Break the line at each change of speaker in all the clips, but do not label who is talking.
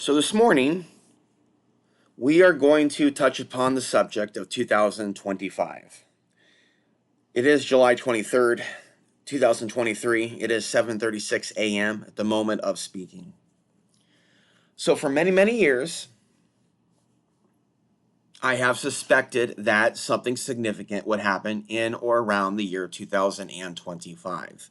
So this morning, we are going to touch upon the subject of 2025. It is July 23rd, 2023. It is 7:36 a.m. at the moment of speaking. So for many, many years, I have suspected that something significant would happen in or around the year 2025.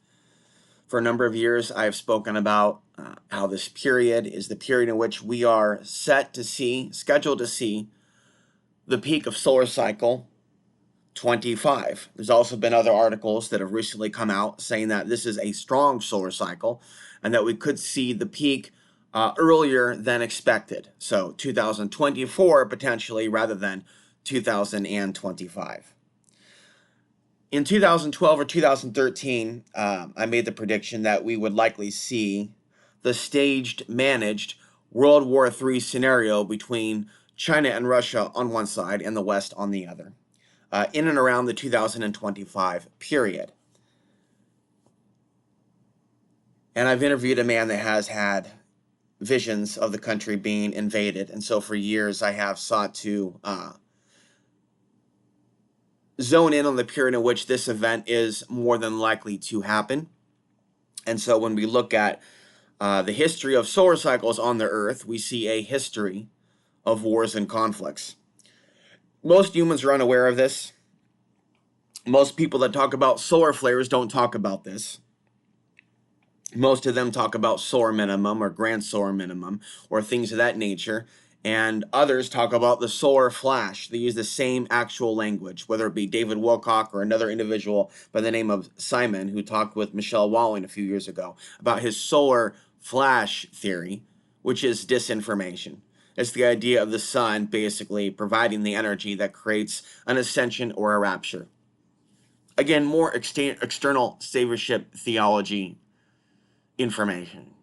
For a number of years, I have spoken about how this period is the period in which we are scheduled to see the peak of solar cycle 25. There's also been other articles that have recently come out saying that this is a strong solar cycle and that we could see the peak earlier than expected. So 2024 potentially rather than 2025. In 2012 or 2013, I made the prediction that we would likely see the staged, managed World War III scenario between China and Russia on one side and the West on the other, in and around the 2025 period. And I've interviewed a man that has had visions of the country being invaded. And so for years, I have sought to zone in on the period in which this event is more than likely to happen. And so when we look at the history of solar cycles on the Earth, we see a history of wars and conflicts. Most humans are unaware of this. Most people that talk about solar flares don't talk about this. Most of them talk about solar minimum or grand solar minimum or things of that nature. And others talk about the solar flash. They use the same actual language, whether it be David Wilcock or another individual by the name of Simon, who talked with Michelle Walling a few years ago about his solar flash theory, which is disinformation. It's the idea of the sun basically providing the energy that creates an ascension or a rapture. Again, more external saviorship theology information.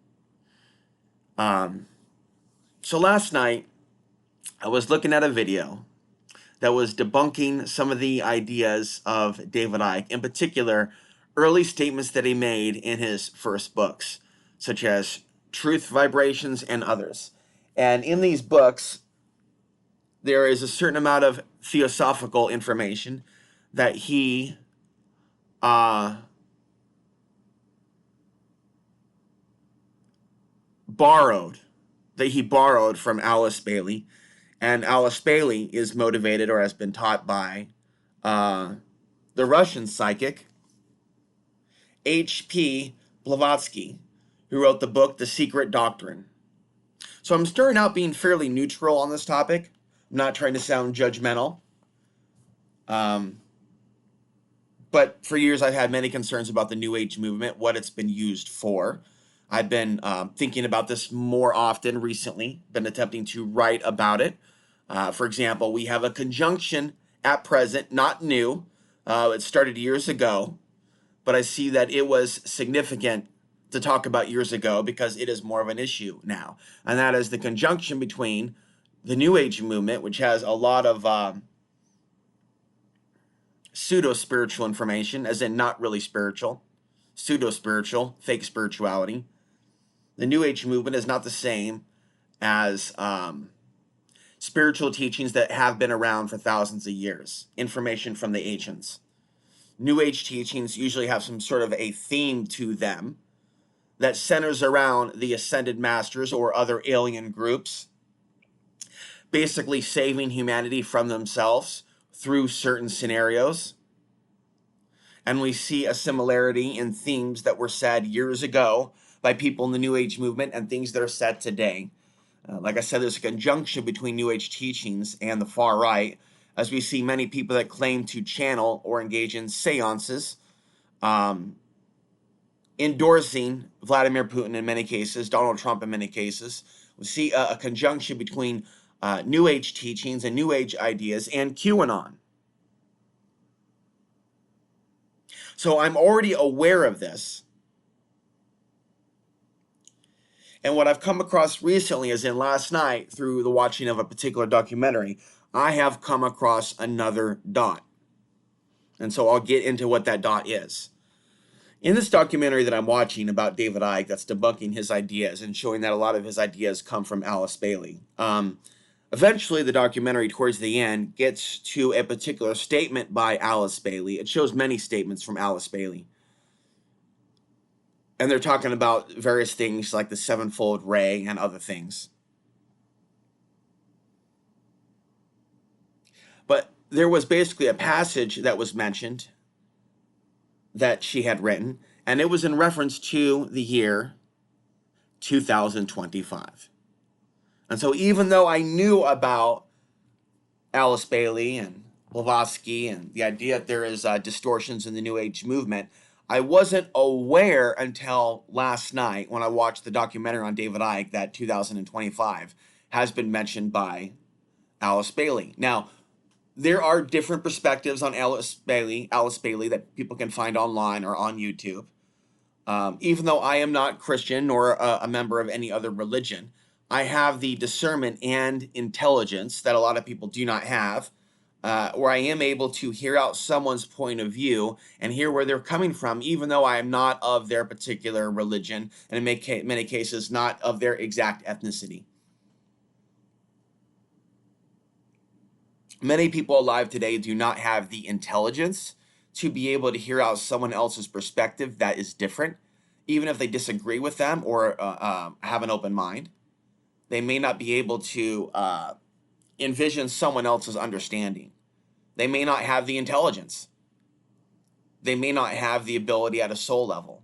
So last night, I was looking at a video that was debunking some of the ideas of David Icke, in particular, early statements that he made in his first books, such as Truth Vibrations and others. And in these books, there is a certain amount of theosophical information that he borrowed from Alice Bailey. And Alice Bailey is motivated or has been taught by the Russian psychic H.P. Blavatsky, who wrote the book The Secret Doctrine. So I'm starting out being fairly neutral on this topic. I'm not trying to sound judgmental. But for years I've had many concerns about the New Age movement, what it's been used for. I've been thinking about this more often recently, been attempting to write about it. For example, we have a conjunction at present, not new. It started years ago, but I see that it was significant to talk about years ago because it is more of an issue now. And that is the conjunction between the New Age movement, which has a lot of pseudo-spiritual information, as in not really spiritual, pseudo-spiritual, fake spirituality. The New Age movement is not the same as spiritual teachings that have been around for thousands of years, information from the ancients. New Age teachings usually have some sort of a theme to them that centers around the ascended masters or other alien groups, basically saving humanity from themselves through certain scenarios. And we see a similarity in themes that were said years ago by people in the New Age movement and things that are said today. Like I said, there's a conjunction between New Age teachings and the far right, as we see many people that claim to channel or engage in seances, endorsing Vladimir Putin in many cases, Donald Trump in many cases. We see a conjunction between New Age teachings and New Age ideas and QAnon. So I'm already aware of this. And what I've come across recently, as in last night, through the watching of a particular documentary, I have come across another dot. And so I'll get into what that dot is. In this documentary that I'm watching about David Icke, that's debunking his ideas and showing that a lot of his ideas come from Alice Bailey. Eventually, the documentary, towards the end, gets to a particular statement by Alice Bailey. It shows many statements from Alice Bailey. And they're talking about various things like the sevenfold ray and other things. But there was basically a passage that was mentioned that she had written, and it was in reference to the year 2025. And so even though I knew about Alice Bailey and Blavatsky and the idea that there is distortions in the New Age movement, I wasn't aware until last night when I watched the documentary on David Icke that 2025 has been mentioned by Alice Bailey. Now, there are different perspectives on Alice Bailey that people can find online or on YouTube. Even though I am not Christian nor a member of any other religion, I have the discernment and intelligence that a lot of people do not have, where I am able to hear out someone's point of view and hear where they're coming from, even though I am not of their particular religion, and in many cases, not of their exact ethnicity. Many people alive today do not have the intelligence to be able to hear out someone else's perspective that is different, even if they disagree with them or have an open mind. They may not be able to envision someone else's understanding. They may not have the intelligence. They may not have the ability at a soul level.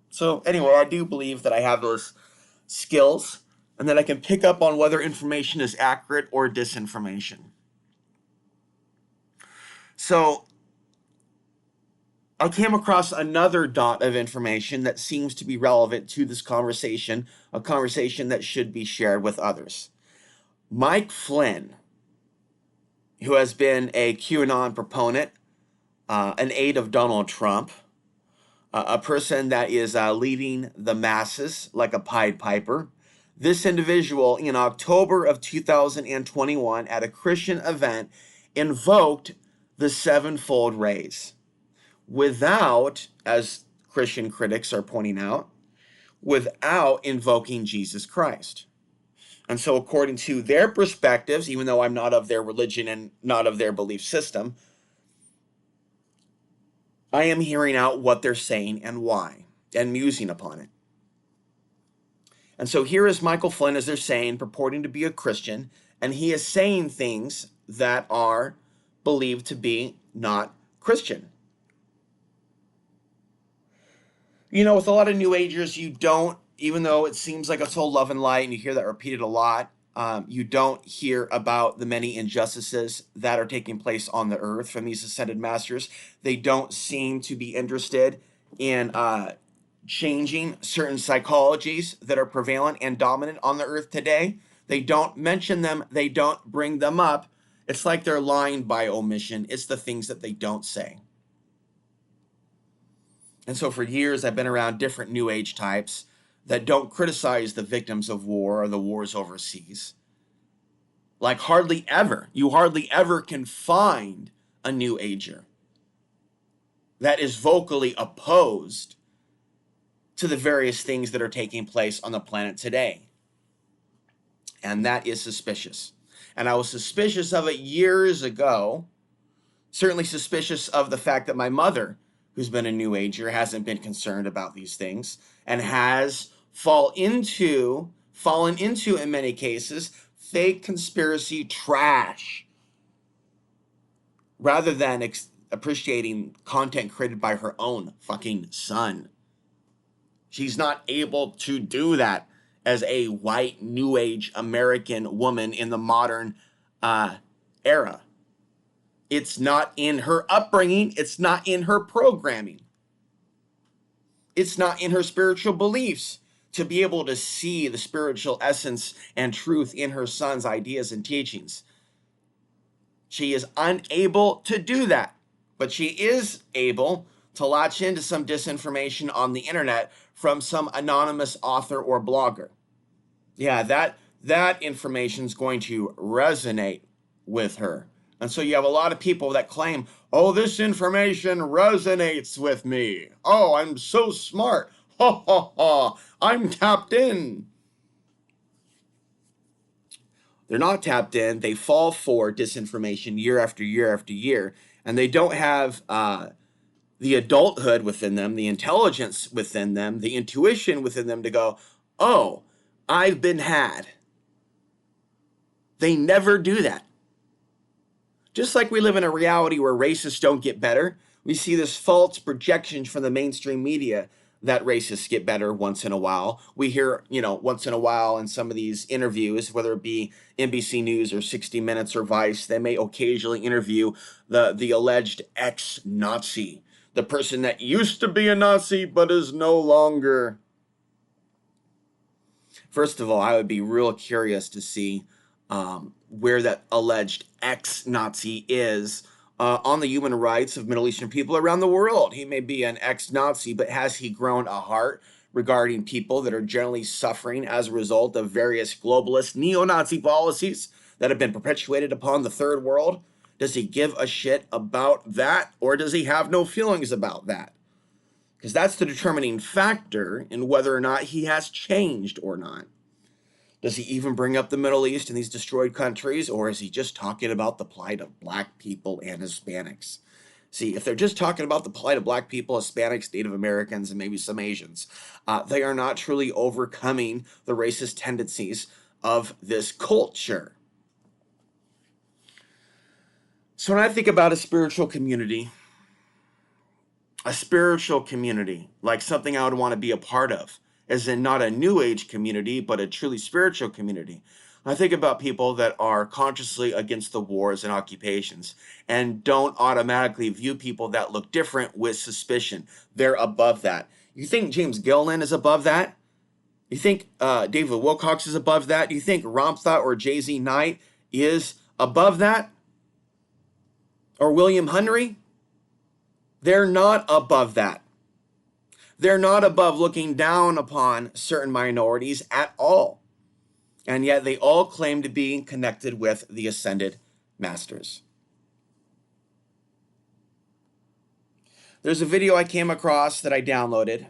So anyway, I do believe that I have those skills and that I can pick up on whether information is accurate or disinformation. So I came across another dot of information that seems to be relevant to this conversation, a conversation that should be shared with others. Mike Flynn, who has been a QAnon proponent, an aide of Donald Trump, a person that is leading the masses like a Pied Piper. This individual, in October of 2021, at a Christian event, invoked the sevenfold rays without, as Christian critics are pointing out, without invoking Jesus Christ. And so according to their perspectives, even though I'm not of their religion and not of their belief system, I am hearing out what they're saying and why, and musing upon it. And so here is Michael Flynn, as they're saying, purporting to be a Christian, and he is saying things that are believed to be not Christian. You know, with a lot of New Agers, you don't, even though it seems like it's all love and light, and you hear that repeated a lot, you don't hear about the many injustices that are taking place on the earth from these ascended masters. They don't seem to be interested in changing certain psychologies that are prevalent and dominant on the earth today. They don't mention them. They don't bring them up. It's like they're lying by omission. It's the things that they don't say. And so for years, I've been around different New Age types that don't criticize the victims of war or the wars overseas. Like you hardly ever can find a New Ager that is vocally opposed to the various things that are taking place on the planet today. And that is suspicious. And I was suspicious of it years ago, certainly suspicious of the fact that my mother, who's been a New Ager, hasn't been concerned about these things and has fallen into, in many cases, fake conspiracy trash rather than appreciating content created by her own fucking son. She's not able to do that as a white New Age American woman in the modern era. It's not in her upbringing. It's not in her programming. It's not in her spiritual beliefs to be able to see the spiritual essence and truth in her son's ideas and teachings. She is unable to do that, but she is able to latch into some disinformation on the internet from some anonymous author or blogger. Yeah, that information is going to resonate with her. And so you have a lot of people that claim, Oh, this information resonates with me. Oh, I'm so smart. Ha ha ha. I'm tapped in. They're not tapped in. They fall for disinformation year after year after year, and they don't have the adulthood within them, the intelligence within them, the intuition within them to go, oh, I've been had. They never do that. Just like we live in a reality where racists don't get better, we see this false projection from the mainstream media that racists get better once in a while. We hear, once in a while in some of these interviews, whether it be NBC News or 60 Minutes or Vice, they may occasionally interview the alleged ex-Nazi, the person that used to be a Nazi but is no longer. First of all, I would be real curious to see where that alleged ex-Nazi is on the human rights of Middle Eastern people around the world. He may be an ex-Nazi, but has he grown a heart regarding people that are generally suffering as a result of various globalist neo-Nazi policies that have been perpetuated upon the third world? Does he give a shit about that, or does he have no feelings about that? Because that's the determining factor in whether or not he has changed or not. Does he even bring up the Middle East and these destroyed countries, or is he just talking about the plight of black people and Hispanics? See, if they're just talking about the plight of black people, Hispanics, Native Americans, and maybe some Asians, they are not truly overcoming the racist tendencies of this culture. So when I think about a spiritual community, like something I would want to be a part of, as in not a new age community, but a truly spiritual community. I think about people that are consciously against the wars and occupations and don't automatically view people that look different with suspicion. They're above that. You think James Gilliland is above that? You think David Wilcox is above that? Do you think Ramtha or Jay-Z Knight is above that? Or William Henry? They're not above that. They're not above looking down upon certain minorities at all. And yet they all claim to be connected with the ascended masters. There's a video I came across that I downloaded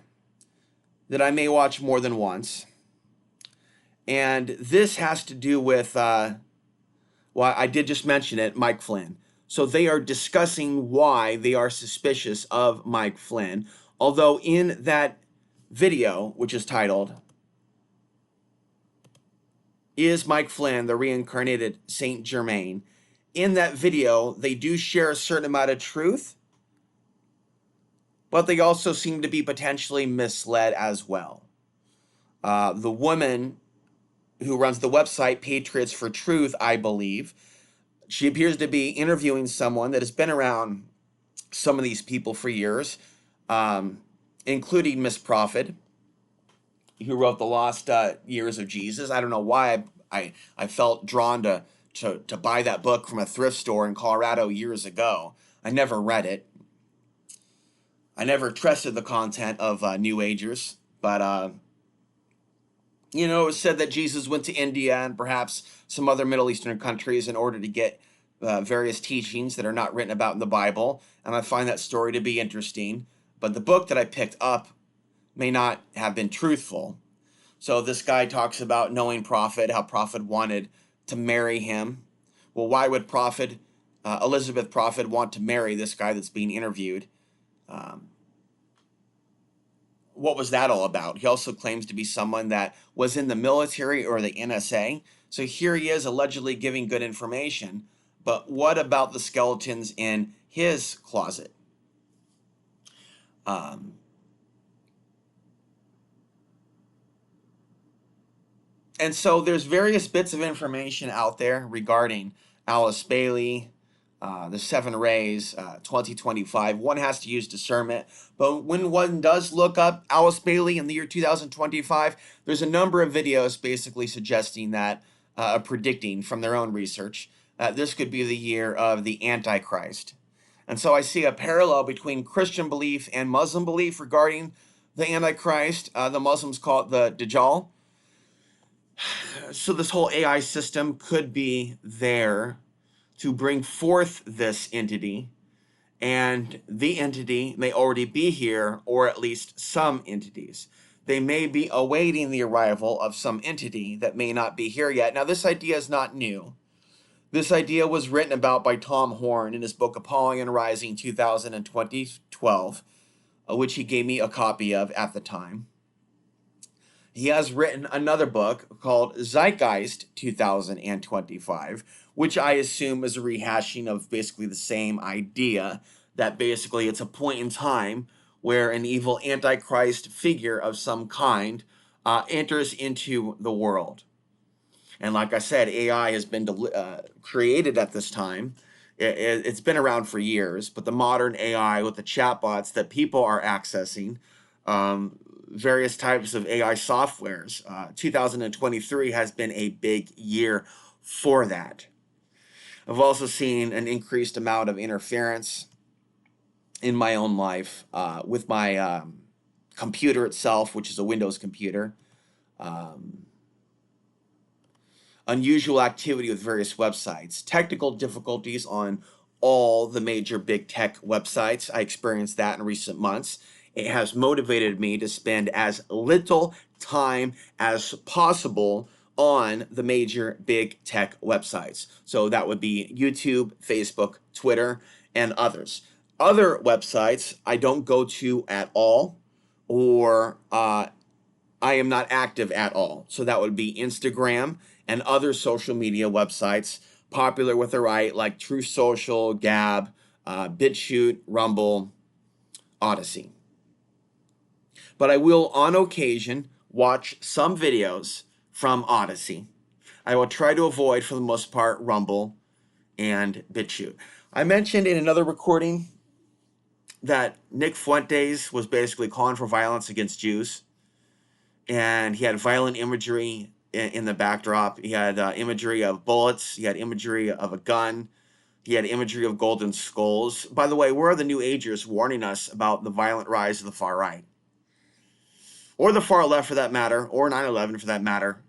that I may watch more than once. And this has to do with, I did just mention it, Mike Flynn. So they are discussing why they are suspicious of Mike Flynn. Although in that video, which is titled, "Is Mike Flynn the Reincarnated Saint Germain?" in that video, they do share a certain amount of truth, but they also seem to be potentially misled as well. The woman who runs the website Patriots for Truth, I believe, she appears to be interviewing someone that has been around some of these people for years, including Miss Prophet, who wrote The Lost Years of Jesus. I don't know why I felt drawn to buy that book from a thrift store in Colorado years ago. I never read it. I never trusted the content of New Agers, but it was said that Jesus went to India and perhaps some other Middle Eastern countries in order to get various teachings that are not written about in the Bible, and I find that story to be interesting. But the book that I picked up may not have been truthful. So this guy talks about knowing Prophet, how Prophet wanted to marry him. Well, why would Elizabeth Prophet want to marry this guy that's being interviewed? What was that all about? He also claims to be someone that was in the military or the NSA. So here he is allegedly giving good information. But what about the skeletons in his closet? And so there's various bits of information out there regarding Alice Bailey, the Seven Rays, 2025. One has to use discernment. But when one does look up Alice Bailey in the year 2025, there's a number of videos basically suggesting that, predicting from their own research, this could be the year of the Antichrist. And so I see a parallel between Christian belief and Muslim belief regarding the Antichrist. The Muslims call it the Dajjal. So this whole AI system could be there to bring forth this entity and the entity may already be here, or at least some entities. They may be awaiting the arrival of some entity that may not be here yet. Now, this idea is not new. This idea was written about by Tom Horn in his book Apollyon Rising 2012, which he gave me a copy of at the time. He has written another book called Zeitgeist 2025, which I assume is a rehashing of basically the same idea, that basically it's a point in time where an evil antichrist figure of some kind enters into the world. And like I said, AI has been created at this time. It's been around for years, but the modern AI with the chatbots that people are accessing, various types of AI softwares, 2023 has been a big year for that. I've also seen an increased amount of interference in my own life with my computer itself, which is a Windows computer. Unusual activity with various websites, technical difficulties on all the major big tech websites. I experienced that in recent months. It has motivated me to spend as little time as possible on the major big tech websites. So that would be YouTube, Facebook, Twitter, and others. Other websites I don't go to at all, or I am not active at all. So that would be Instagram and other social media websites popular with the right, like Truth Social, Gab, BitChute, Rumble, Odyssey. But I will, on occasion, watch some videos from Odyssey. I will try to avoid, for the most part, Rumble and BitChute. I mentioned in another recording that Nick Fuentes was basically calling for violence against Jews, and he had violent imagery in the backdrop. He had imagery of bullets. He had imagery of a gun. He had imagery of golden skulls. By the way, where are the New Agers warning us about the violent rise of the far right? Or the far left, for that matter, or 9/11 for that matter,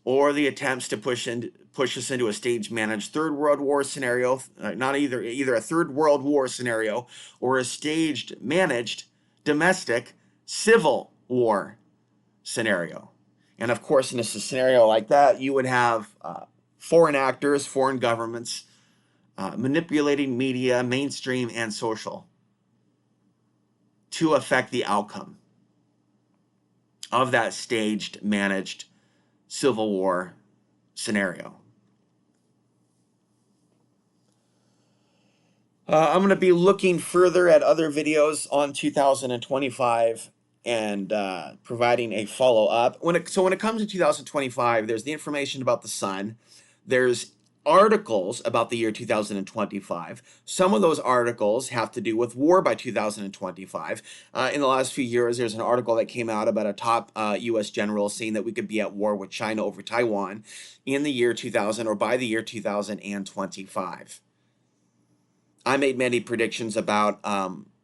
or the attempts to push us into a stage-managed Third World War scenario, not either a Third World War scenario or a staged, managed, domestic, civil war scenario. And of course, in a scenario like that, you would have foreign actors, foreign governments manipulating media, mainstream and social, to affect the outcome of that staged, managed civil war scenario. I'm going to be looking further at other videos on 2025 and providing a follow-up. So when it comes to 2025, there's the information about the sun. There's articles about the year 2025. Some of those articles have to do with war by 2025. In the last few years, there's an article that came out about a top U.S. general saying that we could be at war with China over Taiwan in the year 2000 or by the year 2025. I made many predictions about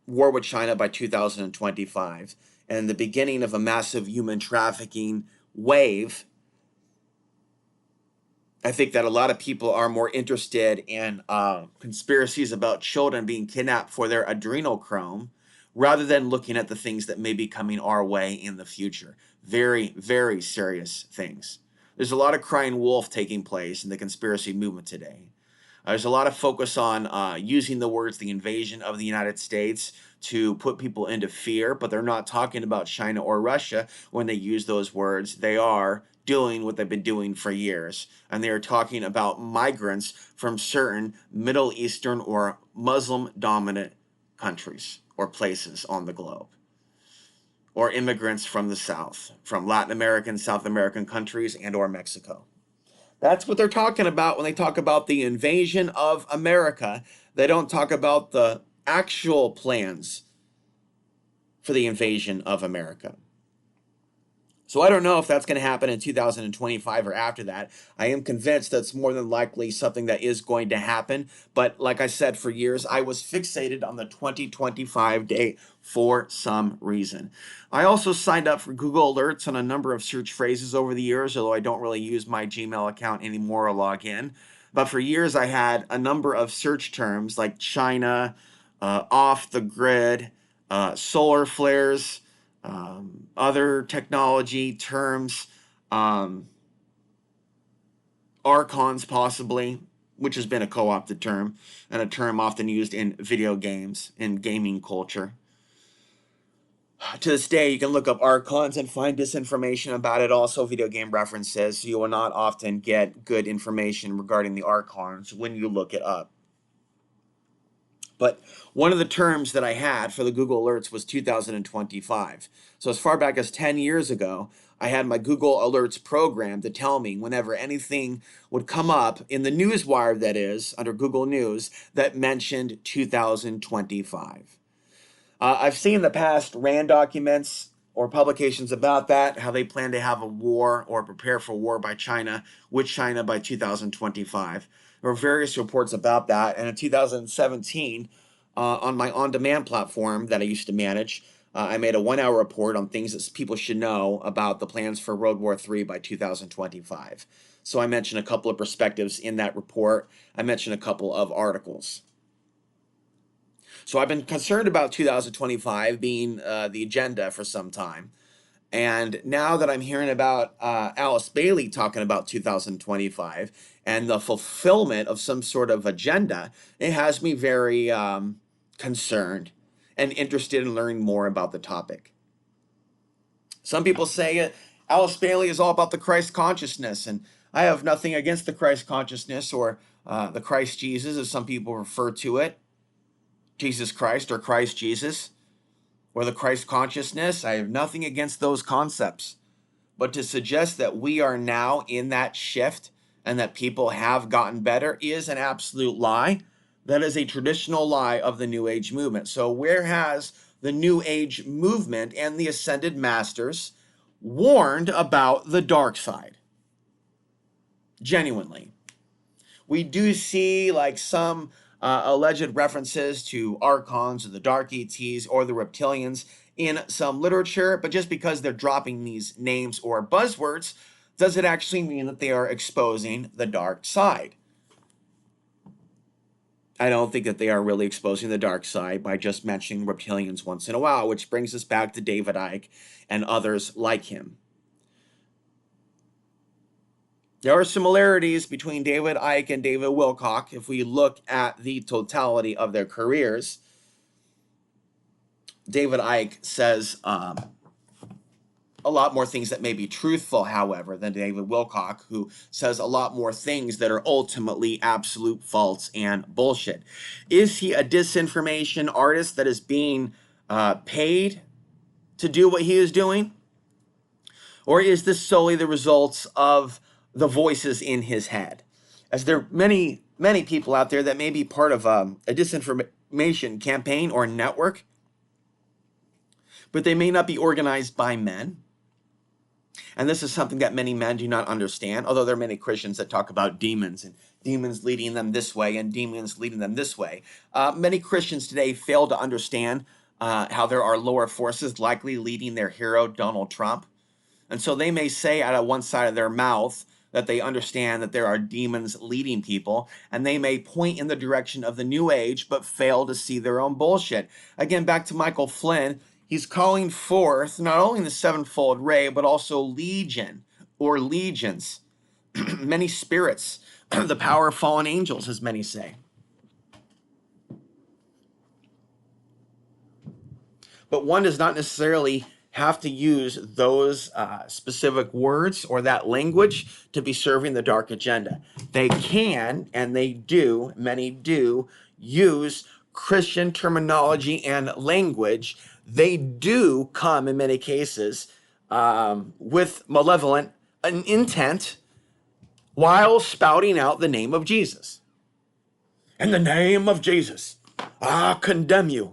war with China by 2025 and the beginning of a massive human trafficking wave. I think that a lot of people are more interested in conspiracies about children being kidnapped for their adrenochrome rather than looking at the things that may be coming our way in the future. Very, very serious things. There's a lot of crying wolf taking place in the conspiracy movement today. There's a lot of focus on using the words the invasion of the United States to put people into fear, but they're not talking about China or Russia when they use those words. They are doing what they've been doing for years, and they are talking about migrants from certain Middle Eastern or Muslim-dominant countries or places on the globe, or immigrants from the South, from Latin American, South American countries, and or Mexico. That's what they're talking about when they talk about the invasion of America. They don't talk about the actual plans for the invasion of America. So I don't know if that's going to happen in 2025 or after that. I am convinced that's more than likely something that is going to happen. But like I said, for years, I was fixated on the 2025 date for some reason. I also signed up for Google Alerts on a number of search phrases over the years, although I don't really use my Gmail account anymore or log in. But for years, I had a number of search terms like China, off the grid, solar flares, other technology terms, um, archons possibly, which has been a co-opted term and a term often used in video games in gaming culture. To this day, you can look up archons and find disinformation about it, also video game references. So you will not often get good information regarding the archons when you look it up. But one of the terms that I had for the Google Alerts was 2025. So as far back as 10 years ago, I had my Google Alerts program to tell me whenever anything would come up in the newswire, that is, under Google News, that mentioned 2025. I've seen in the past RAND documents or publications about that, how they plan to have a war or prepare for war by China with China by 2025. There were various reports about that. And in 2017, on my on demand platform that I used to manage, I made a 1 hour report on things that people should know about the plans for World War III by 2025. So I mentioned a couple of perspectives in that report. I mentioned a couple of articles. So I've been concerned about 2025 being the agenda for some time. And now that I'm hearing about Alice Bailey talking about 2025 and the fulfillment of some sort of agenda, it has me very concerned and interested in learning more about the topic. Some people say Alice Bailey is all about the Christ consciousness, and I have nothing against the Christ consciousness or the Christ Jesus, as some people refer to it. Jesus Christ or Christ Jesus or the Christ consciousness. I have nothing against those concepts. But to suggest that we are now in that shift and that people have gotten better is an absolute lie. That is a traditional lie of the New Age movement. So where has the New Age movement and the Ascended Masters warned about the dark side? Genuinely. We do see like some alleged references to archons or the dark ETs or the reptilians in some literature, but just because they're dropping these names or buzzwords, does it actually mean that they are exposing the dark side? I don't think that they are really exposing the dark side by just mentioning reptilians once in a while, which brings us back to David Icke and others like him. There are similarities between David Icke and David Wilcock if we look at the totality of their careers. David Icke says a lot more things that may be truthful, however, than David Wilcock, who says a lot more things that are ultimately absolute false and bullshit. Is he a disinformation artist that is being paid to do what he is doing? Or is this solely the results of the voices in his head? As there are many, many people out there that may be part of a disinformation campaign or network, but they may not be organized by men. And this is something that many men do not understand, although there are many Christians that talk about demons and demons leading them this way and demons leading them this way. Many Christians today fail to understand how there are lower forces likely leading their hero, Donald Trump. And so they may say out of one side of their mouth that they understand that there are demons leading people, and they may point in the direction of the New Age, but fail to see their own bullshit. Again, back to Michael Flynn, he's calling forth not only the sevenfold ray, but also legion or legions, many spirits, the power of fallen angels, as many say. But one does not necessarily have to use those specific words or that language to be serving the dark agenda. They can, and they do, many do, use Christian terminology and language. They do come, in many cases, with malevolent intent while spouting out the name of Jesus. In the name of Jesus, I condemn you.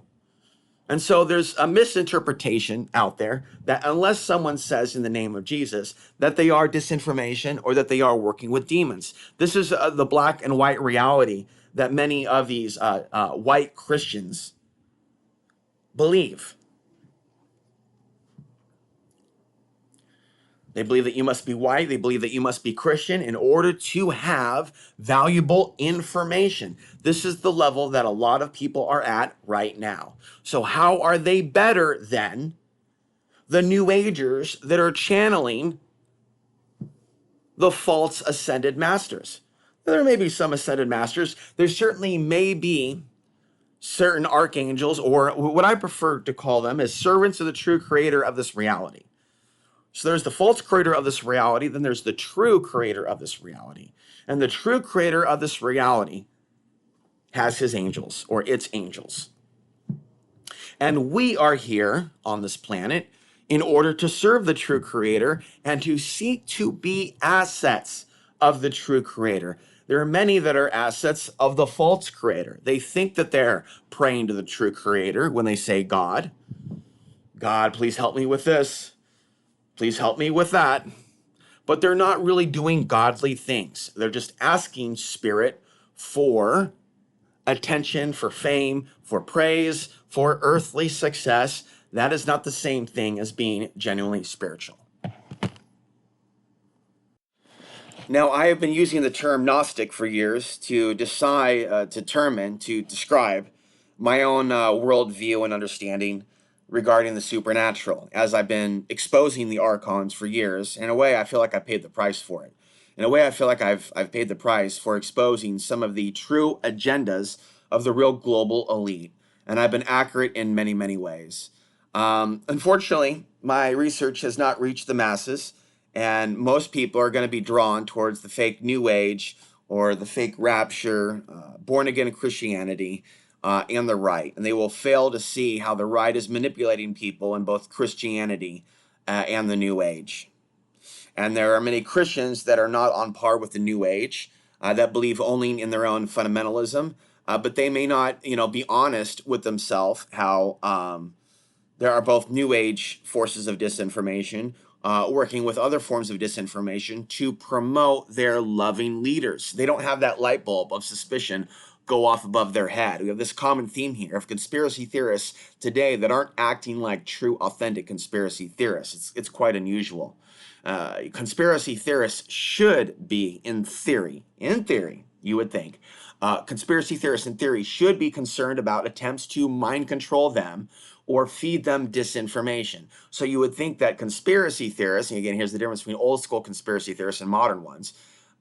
And so there's a misinterpretation out there that unless someone says in the name of Jesus that they are disinformation or that they are working with demons. This is the black and white reality that many of these white Christians believe. They believe that you must be white. They believe that you must be Christian in order to have valuable information. This is the level that a lot of people are at right now. So how are they better than the New Agers that are channeling the false ascended masters? There may be some ascended masters. There certainly may be certain archangels, or what I prefer to call them as servants of the true creator of this reality. So there's the false creator of this reality, then there's the true creator of this reality. And the true creator of this reality has his angels, or its angels. And we are here on this planet in order to serve the true creator and to seek to be assets of the true creator. There are many that are assets of the false creator. They think that they're praying to the true creator when they say, God, please help me with this. Please help me with that. But they're not really doing godly things. They're just asking spirit for attention, for fame, for praise, for earthly success. That is not the same thing as being genuinely spiritual. Now, I have been using the term Gnostic for years to to describe my own worldview and understanding regarding the supernatural, as I've been exposing the archons for years. In a way, I feel like I paid the price for it. In a way, I feel like I've paid the price for exposing some of the true agendas of the real global elite, and I've been accurate in many, many ways. Unfortunately, my research has not reached the masses, and most people are going to be drawn towards the fake New Age or the fake rapture, born again Christianity, and the right. And they will fail to see how the right is manipulating people in both Christianity and the New Age. And there are many Christians that are not on par with the New Age, that believe only in their own fundamentalism, but they may not, be honest with themselves how there are both New Age forces of disinformation working with other forms of disinformation to promote their loving leaders. They don't have that light bulb of suspicion go off above their head. We have this common theme here of conspiracy theorists today that aren't acting like true, authentic conspiracy theorists. It's quite unusual. Conspiracy theorists should be, in theory, you would think, conspiracy theorists in theory should be concerned about attempts to mind control them or feed them disinformation. So you would think that conspiracy theorists, and again, here's the difference between old school conspiracy theorists and modern ones.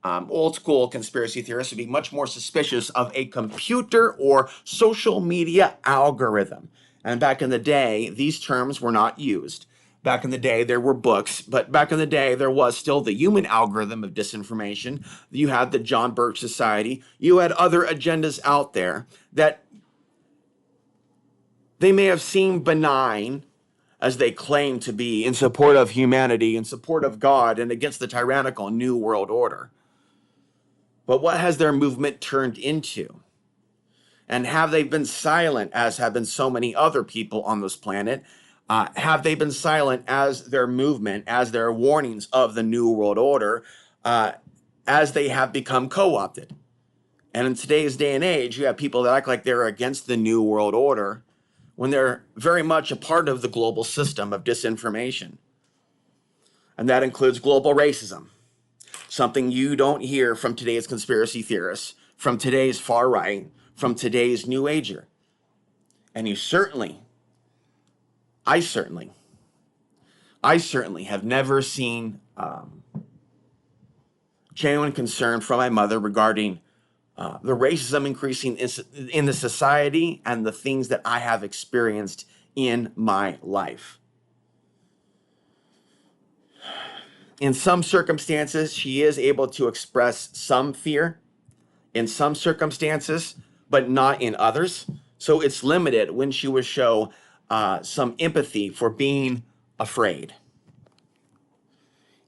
Old school conspiracy theorists would be much more suspicious of a computer or social media algorithm. And back in the day, these terms were not used. Back in the day, there were books, but back in the day, there was still the human algorithm of disinformation. You had the John Birch Society. You had other agendas out there that they may have seemed benign as they claim to be in support of humanity, in support of God, and against the tyrannical New World Order. But what has their movement turned into? And have they been silent, as have been so many other people on this planet? Have they been silent as their movement, as their warnings of the New World Order, as they have become co-opted? And in today's day and age, you have people that act like they're against the New World Order when they're very much a part of the global system of disinformation. And that includes global racism, something you don't hear from today's conspiracy theorists, from today's far right, from today's New Ager. And I certainly have never seen genuine concern from my mother regarding the racism increasing in the society and the things that I have experienced in my life. In some circumstances, she is able to express some fear in some circumstances, but not in others. So it's limited when she will show some empathy for being afraid.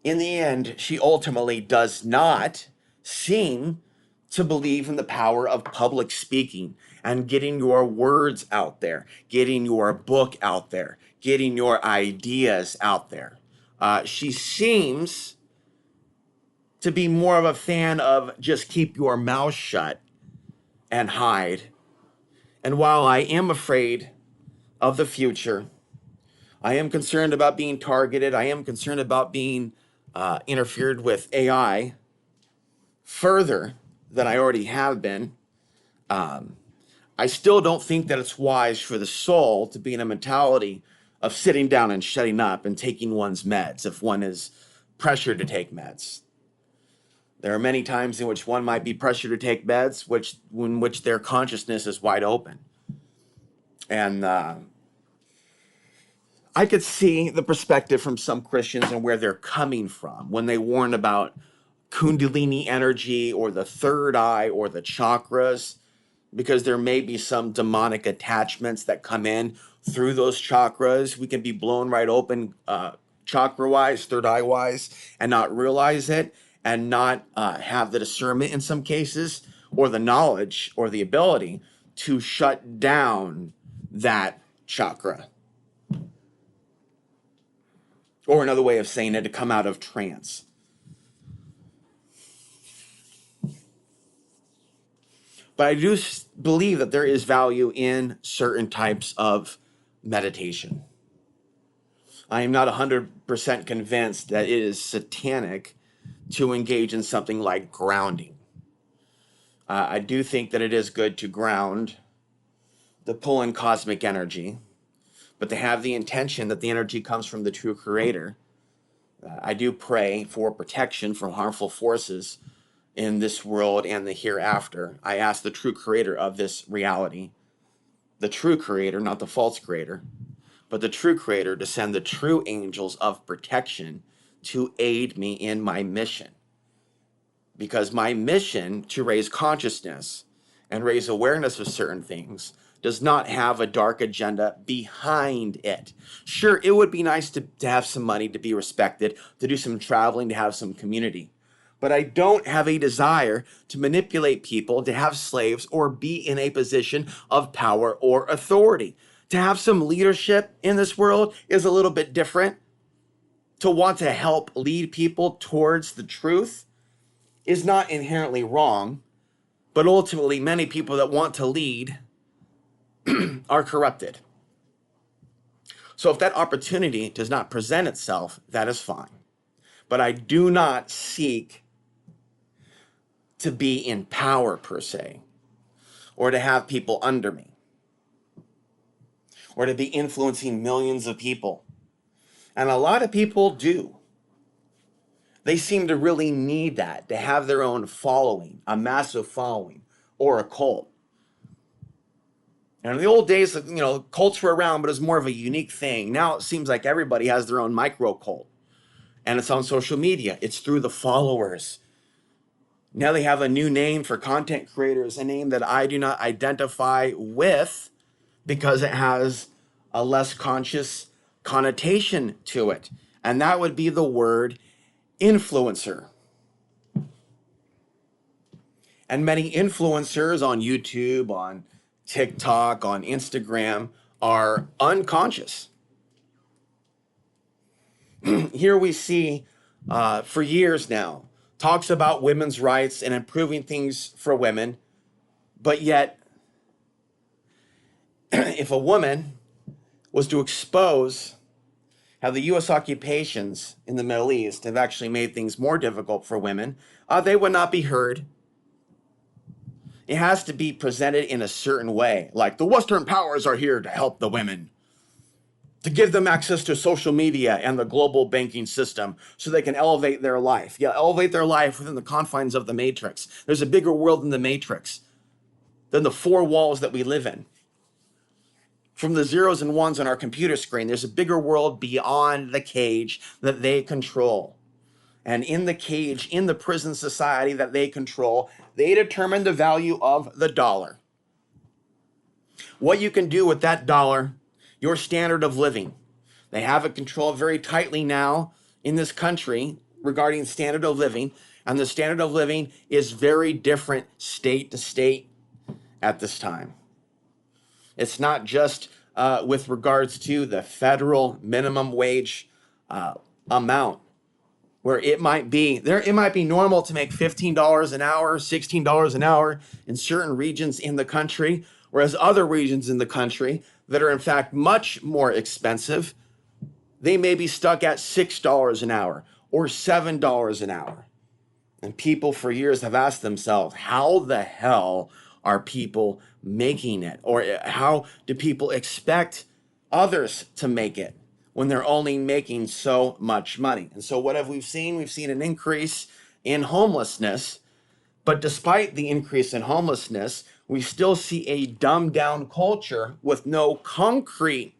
In the end, she ultimately does not seem to believe in the power of public speaking and getting your words out there, getting your book out there, getting your ideas out there. She seems to be more of a fan of just keep your mouth shut and hide. And while I am afraid of the future, I am concerned about being targeted. I am concerned about being interfered with AI further than I already have been, I still don't think that it's wise for the soul to be in a mentality of sitting down and shutting up and taking one's meds if one is pressured to take meds. There are many times in which one might be pressured to take meds, in which their consciousness is wide open. And I could see the perspective from some Christians and where they're coming from when they warn about Kundalini energy or the third eye or the chakras, because there may be some demonic attachments that come in through those chakras. We can be blown right open chakra-wise, third eye-wise, and not realize it, and not have the discernment in some cases, or the knowledge or the ability to shut down that chakra. Or another way of saying it, to come out of trance. But I do believe that there is value in certain types of meditation. I am not 100% convinced that it is satanic to engage in something like grounding. I do think that it is good to ground, to pull in cosmic energy, but to have the intention that the energy comes from the true creator. I do pray for protection from harmful forces in this world and the hereafter. I ask the true creator of this reality, the true creator, not the false creator, but the true creator, to send the true angels of protection to aid me in my mission. Because my mission to raise consciousness and raise awareness of certain things does not have a dark agenda behind it. Sure, it would be nice to have some money, to be respected, to do some traveling, to have some community. But I don't have a desire to manipulate people, to have slaves, or be in a position of power or authority. To have some leadership in this world is a little bit different. To want to help lead people towards the truth is not inherently wrong, but ultimately many people that want to lead are corrupted. So if that opportunity does not present itself, that is fine. But I do not seek to be in power per se, or to have people under me, or to be influencing millions of people. And a lot of people do. They seem to really need that, to have their own following, a massive following, or a cult. And in the old days, cults were around, but it was more of a unique thing. Now it seems like everybody has their own micro cult. And it's on social media. It's through the followers. Now they have a new name for content creators, a name that I do not identify with because it has a less conscious connotation to it. And that would be the word influencer. And many influencers on YouTube, on TikTok, on Instagram are unconscious. Here we see for years now talks about women's rights and improving things for women, but yet if a woman was to expose how the U.S. occupations in the Middle East have actually made things more difficult for women, they would not be heard. It has to be presented in a certain way, like the Western powers are here to help the women, to give them access to social media and the global banking system so they can elevate their life. Yeah, elevate their life within the confines of the matrix. There's a bigger world in the matrix than the four walls that we live in. From the zeros and ones on our computer screen, there's a bigger world beyond the cage that they control. And in the cage, in the prison society that they control, they determine the value of the dollar. What you can do with that dollar, your standard of living. They have it controlled very tightly now in this country regarding standard of living. And the standard of living is very different state to state at this time. It's not just with regards to the federal minimum wage amount, where it might be normal to make $15 an hour, $16 an hour in certain regions in the country, whereas other regions in the country that are in fact much more expensive, they may be stuck at $6 an hour or $7 an hour. And people for years have asked themselves, how the hell are people making it? Or how do people expect others to make it when they're only making so much money? And so what have we seen? We've seen an increase in homelessness. But despite the increase in homelessness, we still see a dumbed down culture with no concrete,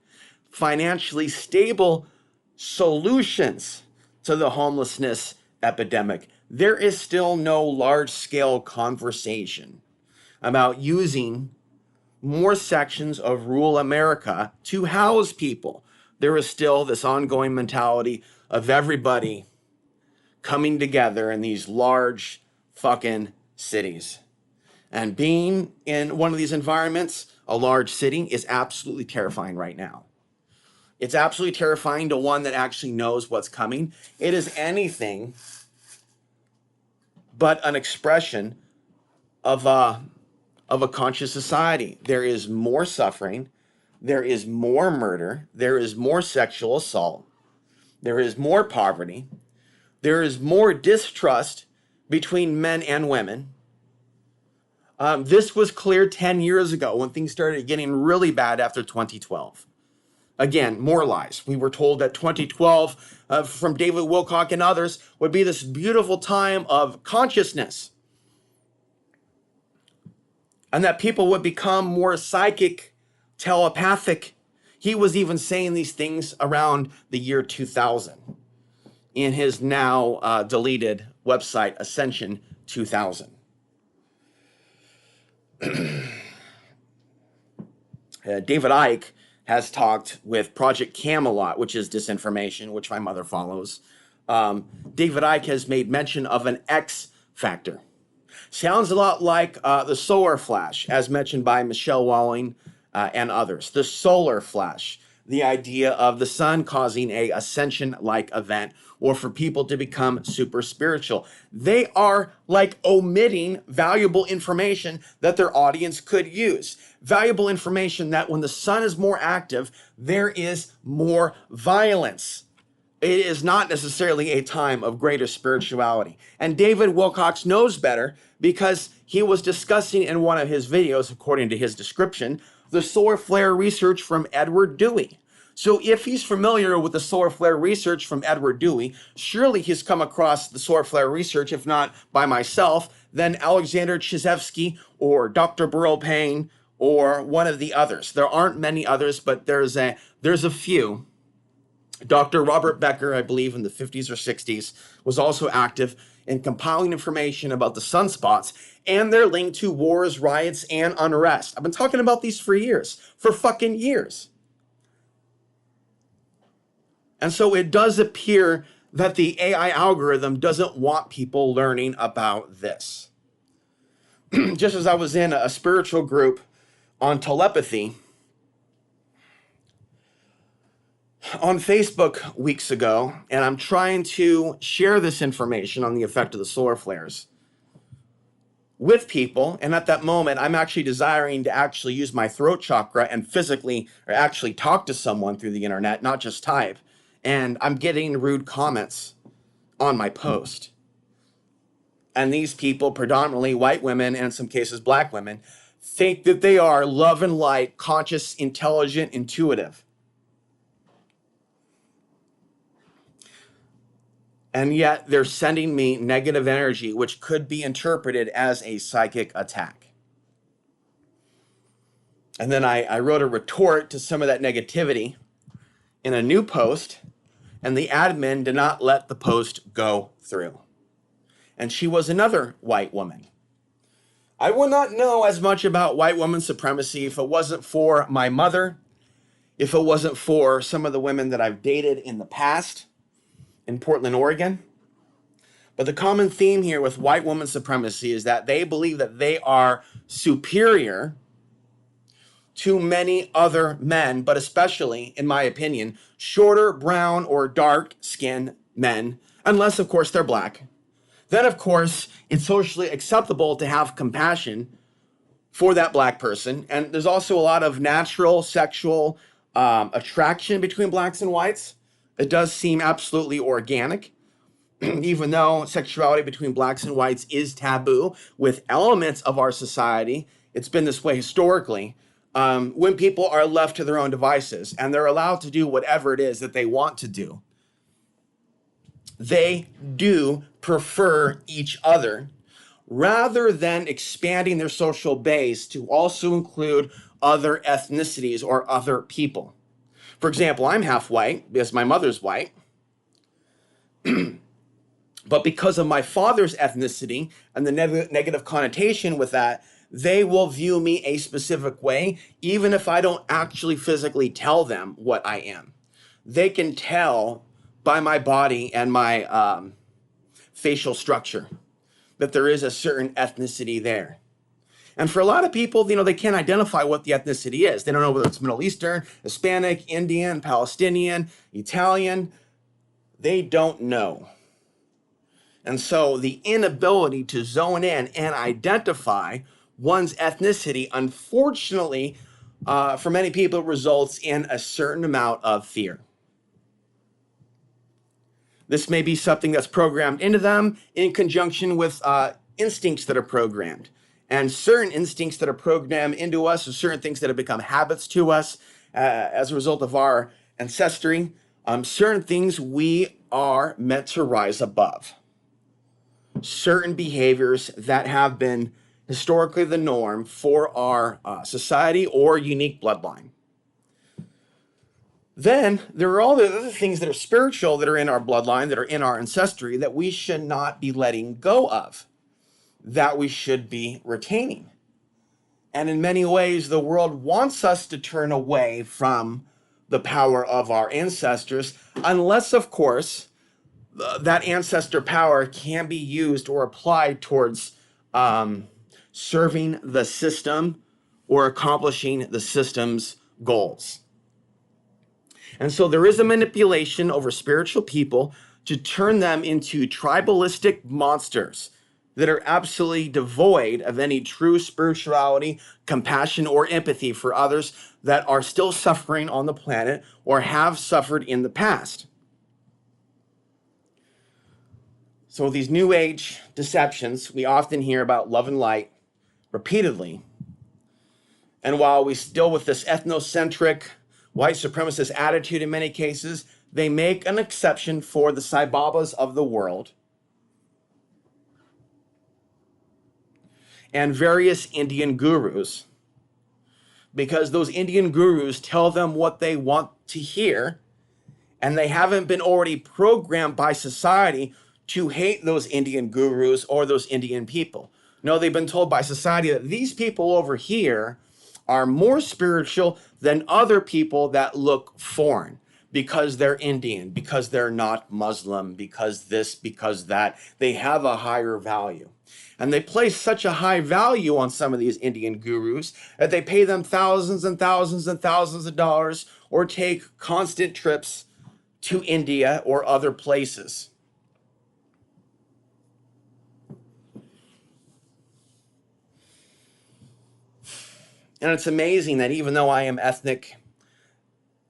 financially stable solutions to the homelessness epidemic. There is still no large scale conversation about using more sections of rural America to house people. There is still this ongoing mentality of everybody coming together in these large fucking cities. And being in one of these environments, a large city, is absolutely terrifying right now. It's absolutely terrifying to one that actually knows what's coming. It is anything but an expression of a conscious society. There is more suffering. There is more murder. There is more sexual assault. There is more poverty. There is more distrust between men and women. This was clear 10 years ago when things started getting really bad after 2012. Again, more lies. We were told that 2012, from David Wilcock and others, would be this beautiful time of consciousness, and that people would become more psychic, telepathic. He was even saying these things around the year 2000 in his now deleted website, Ascension 2000. David Icke has talked with Project Camelot, which is disinformation, which my mother follows. David Icke has made mention of an X factor. Sounds a lot like the solar flash, as mentioned by Michelle Walling and others. The solar flash, the idea of the sun causing a ascension-like event, or for people to become super spiritual. They are like omitting valuable information that their audience could use. Valuable information that when the sun is more active, there is more violence. It is not necessarily a time of greater spirituality. And David Wilcox knows better because he was discussing in one of his videos, according to his description, the solar flare research from Edward Dewey. So if he's familiar with the solar flare research from Edward Dewey, surely he's come across the solar flare research, if not by myself, then Alexander Chizevsky or Dr. Burl Payne or one of the others. There aren't many others, but there's a few. Dr. Robert Becker, I believe in the 50s or 60s, was also active in compiling information about the sunspots and their link to wars, riots, and unrest. I've been talking about these for years, for fucking years. And so it does appear that the AI algorithm doesn't want people learning about this. Just as I was in a spiritual group on telepathy on Facebook weeks ago, and I'm trying to share this information on the effect of the solar flares with people, and at that moment, I'm actually desiring to actually use my throat chakra and physically or actually talk to someone through the internet, not just type. And I'm getting rude comments on my post. And these people, predominantly white women and in some cases black women, think that they are love and light, conscious, intelligent, intuitive. And yet they're sending me negative energy, which could be interpreted as a psychic attack. And then I wrote a retort to some of that negativity in a new post, and the admin did not let the post go through. And she was another white woman. I would not know as much about white woman supremacy if it wasn't for my mother, if it wasn't for some of the women that I've dated in the past in Portland, Oregon. But the common theme here with white woman supremacy is that they believe that they are superior to many other men, but especially, in my opinion, shorter, brown, or dark-skinned men, unless, of course, they're black. Then, of course, it's socially acceptable to have compassion for that black person. And there's also a lot of natural sexual attraction between blacks and whites. It does seem absolutely organic. even though sexuality between blacks and whites is taboo with elements of our society, it's been this way historically. When people are left to their own devices and they're allowed to do whatever it is that they want to do, they do prefer each other rather than expanding their social base to also include other ethnicities or other people. For example, I'm half white because my mother's white. But because of my father's ethnicity and the negative connotation with that, they will view me a specific way, even if I don't actually physically tell them what I am. They can tell by my body and my facial structure that there is a certain ethnicity there. And for a lot of people, they can't identify what the ethnicity is. They don't know whether it's Middle Eastern, Hispanic, Indian, Palestinian, Italian. They don't know. And so the inability to zone in and identify one's ethnicity, unfortunately, for many people, results in a certain amount of fear. This may be something that's programmed into them in conjunction with instincts that are programmed. And certain instincts that are programmed into us, or certain things that have become habits to us as a result of our ancestry, certain things we are meant to rise above. Certain behaviors that have been historically the norm for our society or unique bloodline. Then there are all the other things that are spiritual that are in our bloodline, that are in our ancestry, that we should not be letting go of, that we should be retaining. And in many ways, the world wants us to turn away from the power of our ancestors, unless, of course, that ancestor power can be used or applied towards serving the system or accomplishing the system's goals. And so there is a manipulation over spiritual people to turn them into tribalistic monsters that are absolutely devoid of any true spirituality, compassion, or empathy for others that are still suffering on the planet or have suffered in the past. So these New Age deceptions, we often hear about love and light repeatedly. And while we still with this ethnocentric, white supremacist attitude in many cases, they make an exception for the Sai Babas of the world and various Indian gurus, because those Indian gurus tell them what they want to hear, and they haven't been already programmed by society to hate those Indian gurus or those Indian people. No, they've been told by society that these people over here are more spiritual than other people that look foreign because they're Indian, because they're not Muslim, because this, because that. They have a higher value. And they place such a high value on some of these Indian gurus that they pay them thousands and thousands and thousands of dollars or take constant trips to India or other places. And it's amazing that even though I am ethnic,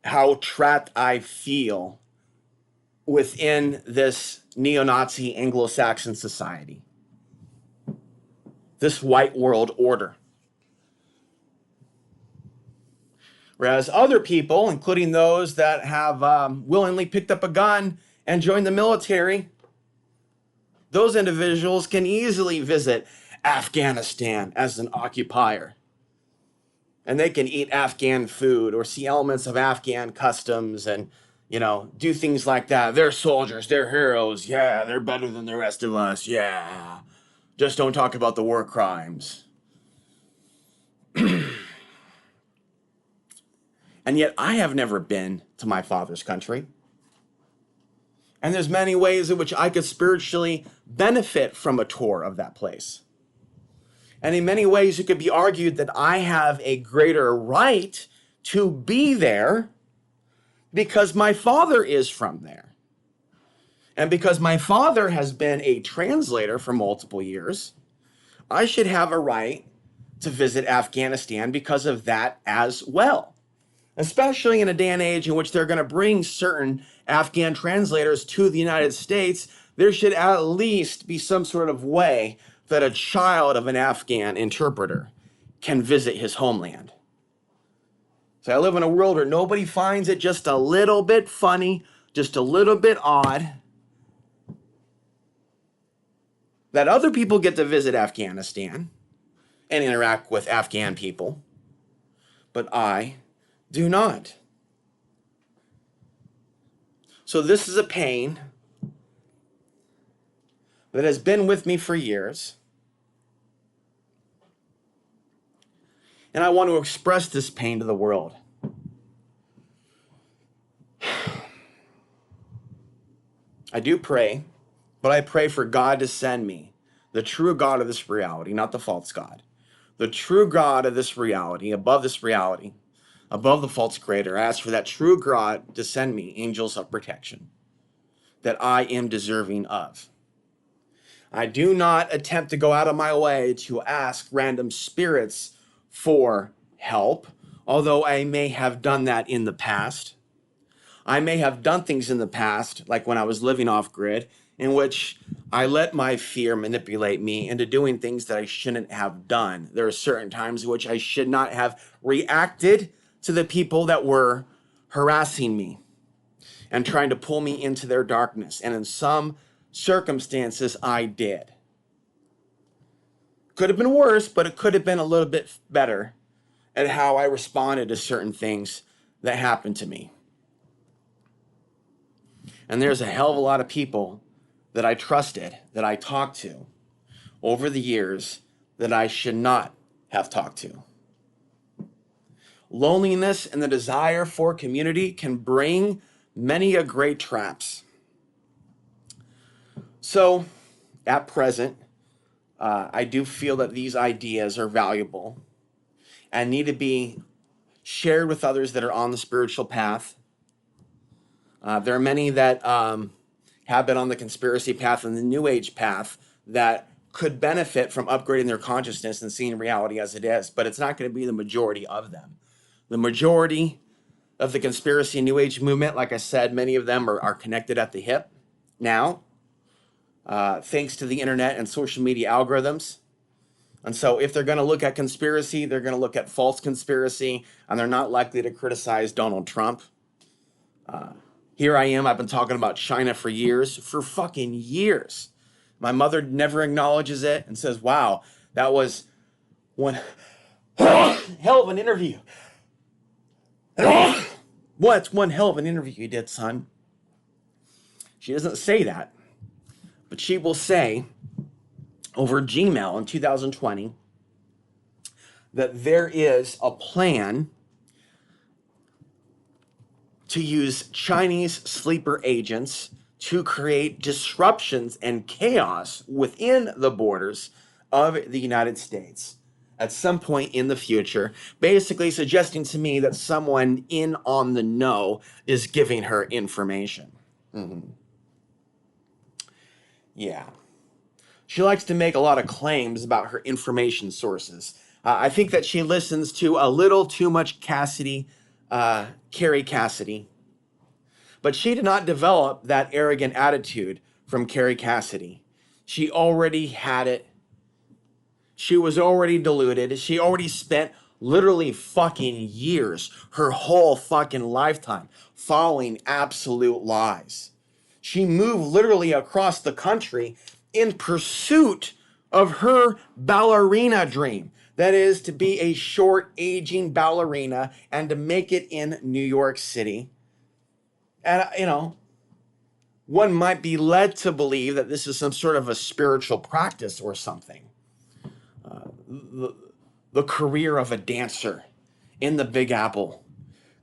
how trapped I feel within this neo-Nazi Anglo-Saxon society, this white world order. Whereas other people, including those that have willingly picked up a gun and joined the military, those individuals can easily visit Afghanistan as an occupier. And they can eat Afghan food or see elements of Afghan customs and, do things like that. They're soldiers, they're heroes. Yeah, they're better than the rest of us. Yeah. Just don't talk about the war crimes. And yet I have never been to my father's country. And there's many ways in which I could spiritually benefit from a tour of that place. And in many ways, it could be argued that I have a greater right to be there because my father is from there. And because my father has been a translator for multiple years, I should have a right to visit Afghanistan because of that as well. Especially in a day and age in which they're going to bring certain Afghan translators to the United States There should at least be some sort of way that a child of an Afghan interpreter can visit his homeland. So I live in a world where nobody finds it just a little bit funny, just a little bit odd, that other people get to visit Afghanistan and interact with Afghan people, but I do not. So this is a pain that has been with me for years. And I want to express this pain to the world. I do pray, but I pray for God to send me the true God of this reality, not the false God. The true God of this reality, above the false creator. I ask for that true God to send me angels of protection that I am deserving of. I do not attempt to go out of my way to ask random spirits for help, although I may have done that in the past. I may have done things in the past, like when I was living off grid, in which I let my fear manipulate me into doing things that I shouldn't have done. There are certain times in which I should not have reacted to the people that were harassing me and trying to pull me into their darkness. And in some circumstances, I did. Could have been worse, but it could have been a little bit better at how I responded to certain things that happened to me. And there's a hell of a lot of people that I trusted, that I talked to over the years that I should not have talked to. Loneliness and the desire for community can bring many a great traps. So, at present, I do feel that these ideas are valuable and need to be shared with others that are on the spiritual path. There are many that have been on the conspiracy path and the New Age path that could benefit from upgrading their consciousness and seeing reality as it is, but it's not going to be the majority of them. The majority of the conspiracy and New Age movement, like I said, many of them are connected at the hip now, thanks to the internet and social media algorithms. And so if they're going to look at conspiracy, they're going to look at false conspiracy, and they're not likely to criticize Donald Trump. Here I am, I've been talking about China for years, for fucking years. My mother never acknowledges it and says, wow, that was one hell of an interview. What's one hell of an interview you did, son? She doesn't say that, but she will say over Gmail in 2020 that there is a plan to use Chinese sleeper agents to create disruptions and chaos within the borders of the United States at some point in the future, basically suggesting to me that someone in on the know is giving her information. Yeah. She likes to make a lot of claims about her information sources. I think that she listens to a little too much Carrie Cassidy. But she did not develop that arrogant attitude from Carrie Cassidy. She already had it. She was already deluded. She already spent literally fucking years, her whole fucking lifetime, following absolute lies. She moved literally across the country in pursuit of her ballerina dream. That is to be a short, aging ballerina and to make it in New York City. And, one might be led to believe that this is some sort of a spiritual practice or something. The career of a dancer in the Big Apple,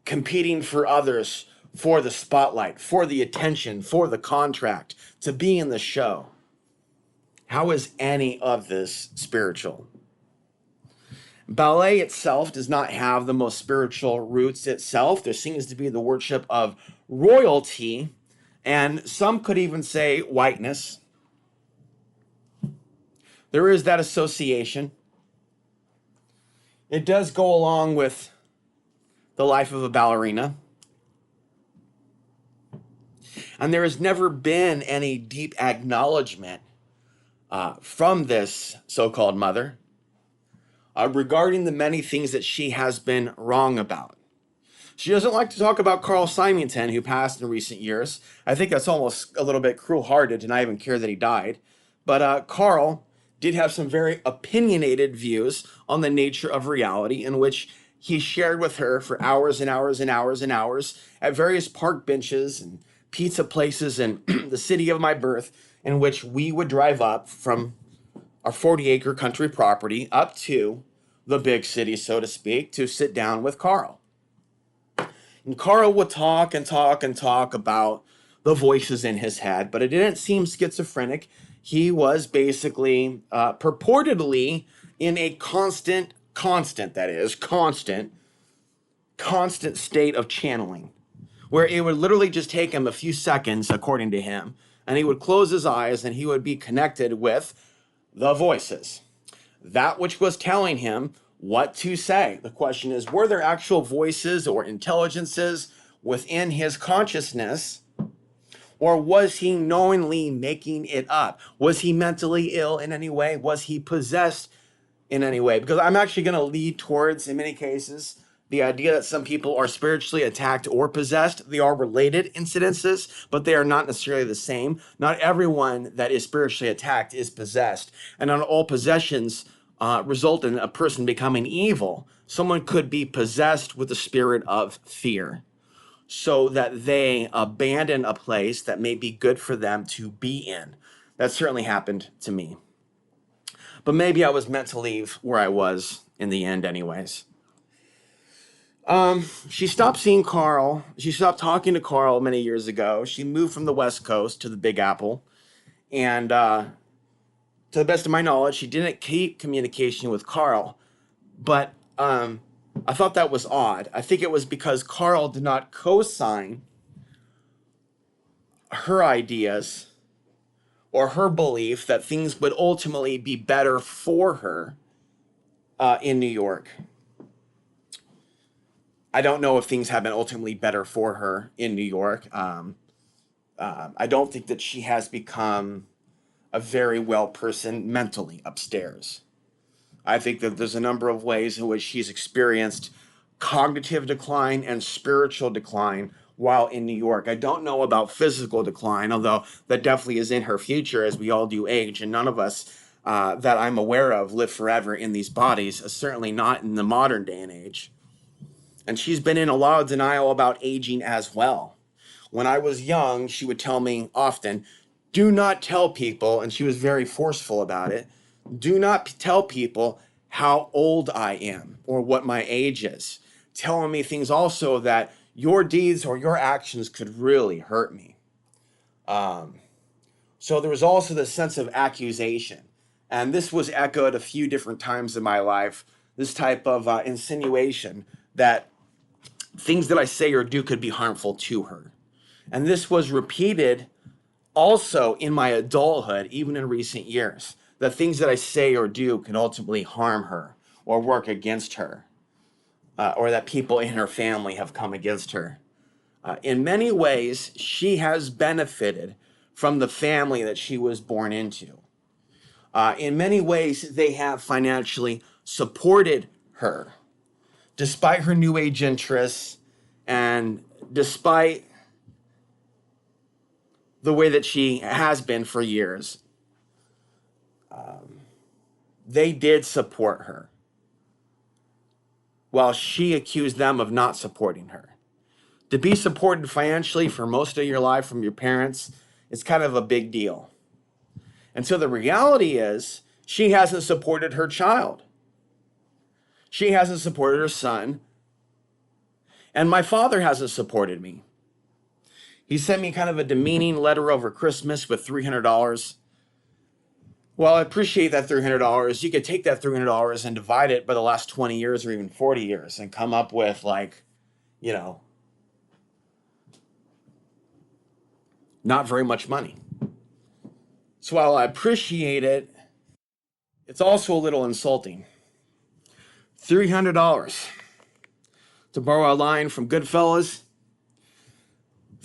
competing for others, for the spotlight, for the attention, for the contract, to be in the show. How is any of this spiritual? Ballet itself does not have the most spiritual roots itself. There seems to be the worship of royalty, and some could even say whiteness. There is that association. It does go along with the life of a ballerina. And there has never been any deep acknowledgement from this so-called mother regarding the many things that she has been wrong about. She doesn't like to talk about Carl Symington, who passed in recent years. I think that's almost a little bit cruel-hearted to not even care that he died. But Carl did have some very opinionated views on the nature of reality, in which he shared with her for hours and hours and hours and hours at various park benches and pizza places in the city of my birth, in which we would drive up from our 40-acre country property up to the big city, so to speak, to sit down with Carl. And Carl would talk and talk and talk about the voices in his head, but it didn't seem schizophrenic. He was basically purportedly in a constant state of channeling, where it would literally just take him a few seconds, according to him, and he would close his eyes and he would be connected with the voices, that which was telling him what to say. The question is, were there actual voices or intelligences within his consciousness, or was he knowingly making it up? Was he mentally ill in any way? Was he possessed in any way? Because I'm actually going to lead towards, in many cases, the idea that some people are spiritually attacked or possessed. They are related incidences, but they are not necessarily the same. Not everyone that is spiritually attacked is possessed. And not all possessions result in a person becoming evil. Someone could be possessed with the spirit of fear, so that they abandon a place that may be good for them to be in. That certainly happened to me. But maybe I was meant to leave where I was in the end anyways. She stopped seeing Carl. She stopped talking to Carl many years ago. She moved from the West Coast to the Big Apple. And to the best of my knowledge, she didn't keep communication with Carl. But I thought that was odd. I think it was because Carl did not co-sign her ideas or her belief that things would ultimately be better for her in New York. I don't know if things have been ultimately better for her in New York. I don't think that she has become a very well person mentally upstairs. I think that there's a number of ways in which she's experienced cognitive decline and spiritual decline while in New York. I don't know about physical decline, although that definitely is in her future as we all do age, and none of us that I'm aware of live forever in these bodies, certainly not in the modern day and age. And she's been in a lot of denial about aging as well. When I was young, she would tell me often, do not tell people, and she was very forceful about it, do not tell people how old I am or what my age is. Telling me things also that your deeds or your actions could really hurt me. So there was also this sense of accusation. And this was echoed a few different times in my life, this type of insinuation that things that I say or do could be harmful to her. And this was repeated also in my adulthood, even in recent years, that things that I say or do can ultimately harm her or work against her, or that people in her family have come against her. In many ways, she has benefited from the family that she was born into. In many ways, they have financially supported her, despite her New Age interests and despite the way that she has been for years. They did support her, while she accused them of not supporting her. To be supported financially for most of your life from your parents is kind of a big deal. And so the reality is, she hasn't supported her child. She hasn't supported her son. And my father hasn't supported me. He sent me kind of a demeaning letter over Christmas with $300. Well, I appreciate that $300. You could take that $300 and divide it by the last 20 years or even 40 years and come up with, like, not very much money. So while I appreciate it, it's also a little insulting. $300 to borrow a line from Goodfellas.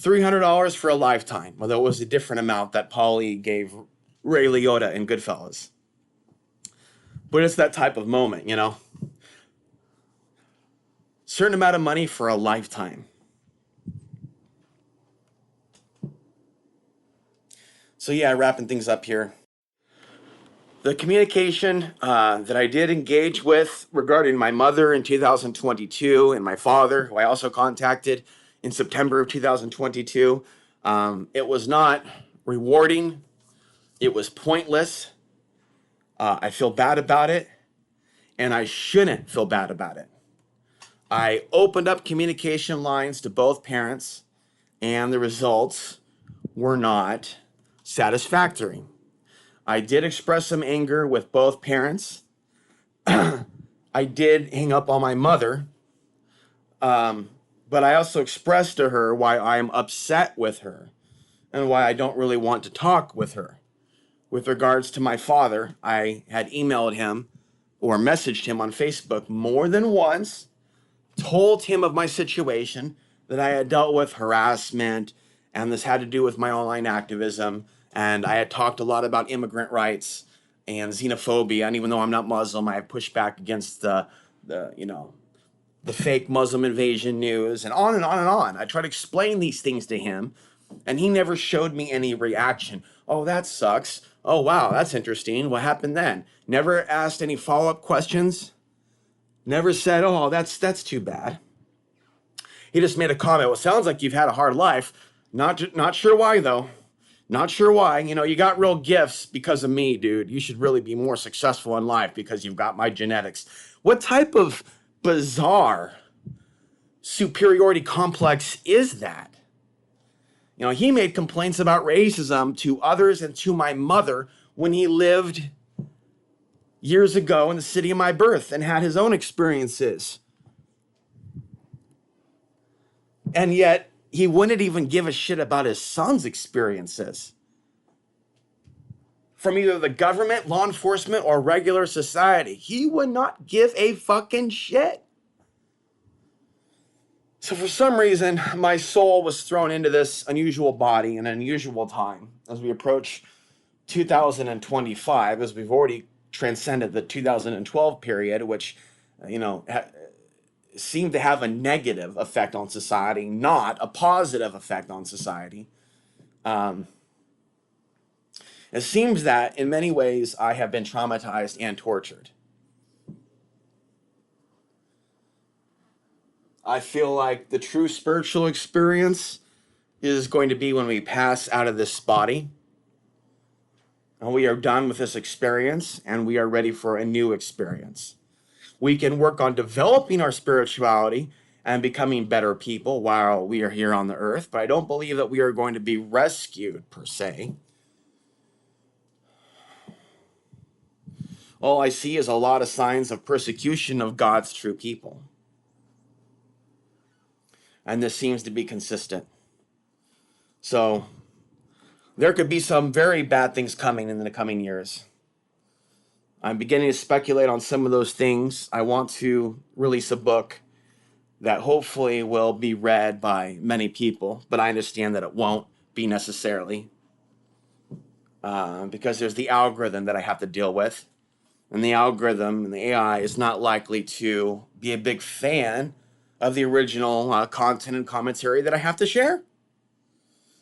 $300 for a lifetime, although it was a different amount that Paulie gave Ray Liotta in Goodfellas. But it's that type of moment, you know? Certain amount of money for a lifetime. So yeah, wrapping things up here. The communication that I did engage with regarding my mother in 2022 and my father, who I also contacted in September of 2022, it was not rewarding. It was pointless. I feel bad about it, and I shouldn't feel bad about it. I opened up communication lines to both parents, and the results were not satisfactory. I did express some anger with both parents. I did hang up on my mother, but I also expressed to her why I'm upset with her and why I don't really want to talk with her. With regards to my father, I had emailed him or messaged him on Facebook more than once, told him of my situation, that I had dealt with harassment, and this had to do with my online activism, and I had talked a lot about immigrant rights and xenophobia, and even though I'm not Muslim, I have pushed back against the fake Muslim invasion news, and on and on and on. I tried to explain these things to him, and he never showed me any reaction. Oh, that sucks. Oh, wow, that's interesting. What happened then? Never asked any follow-up questions. Never said, oh, that's too bad. He just made a comment. Well, it sounds like you've had a hard life. Not sure why, though. Not sure why. You know, you got real gifts because of me, dude. You should really be more successful in life because you've got my genetics. What type of bizarre superiority complex is that? You know, he made complaints about racism to others and to my mother when he lived years ago in the city of my birth and had his own experiences. And yet, he wouldn't even give a shit about his son's experiences. From either the government, law enforcement, or regular society. He would not give a fucking shit. So for some reason, my soul was thrown into this unusual body in an unusual time as we approach 2025, as we've already transcended the 2012 period, which, seemed to have a negative effect on society, not a positive effect on society. It seems that in many ways I have been traumatized and tortured. I feel like the true spiritual experience is going to be when we pass out of this body and we are done with this experience and we are ready for a new experience. We can work on developing our spirituality and becoming better people while we are here on the earth, but I don't believe that we are going to be rescued per se. All I see is a lot of signs of persecution of God's true people. And this seems to be consistent. So there could be some very bad things coming in the coming years. I'm beginning to speculate on some of those things. I want to release a book that hopefully will be read by many people, but I understand that it won't be necessarily because there's the algorithm that I have to deal with. And the algorithm and the AI is not likely to be a big fan of the original content and commentary that I have to share.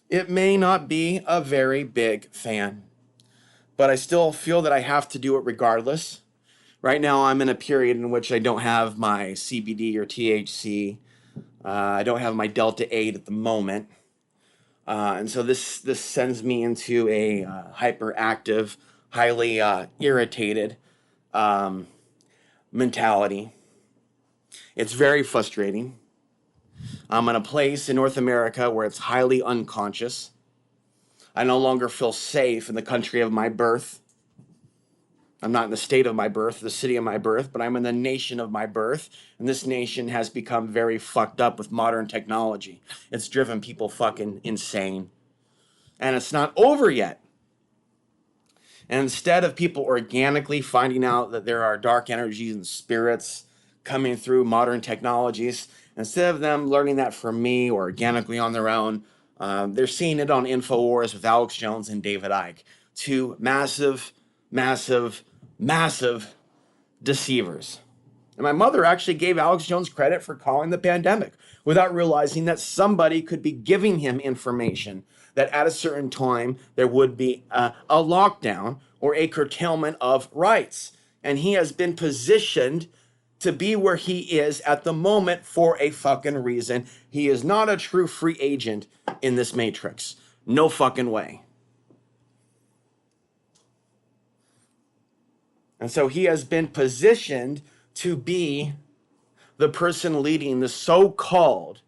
It may not be a very big fan, but I still feel that I have to do it regardless. Right now, I'm in a period in which I don't have my CBD or THC. I don't have my Delta 8 at the moment. And so this sends me into a hyperactive, highly irritated mentality. It's very frustrating. I'm in a place in North America where it's highly unconscious. I no longer feel safe in the country of my birth. I'm not in the state of my birth, the city of my birth, but I'm in the nation of my birth. And this nation has become very fucked up with modern technology. It's driven people fucking insane. And it's not over yet. And instead of people organically finding out that there are dark energies and spirits coming through modern technologies, instead of them learning that from me or organically on their own, They're seeing it on InfoWars with Alex Jones and David Icke. Two massive, massive, massive deceivers. And my mother actually gave Alex Jones credit for calling the pandemic without realizing that somebody could be giving him information that at a certain time there would be a lockdown or a curtailment of rights. And he has been positioned to be where he is at the moment for a fucking reason. He is not a true free agent in this matrix. No fucking way. And so he has been positioned to be the person leading the so-called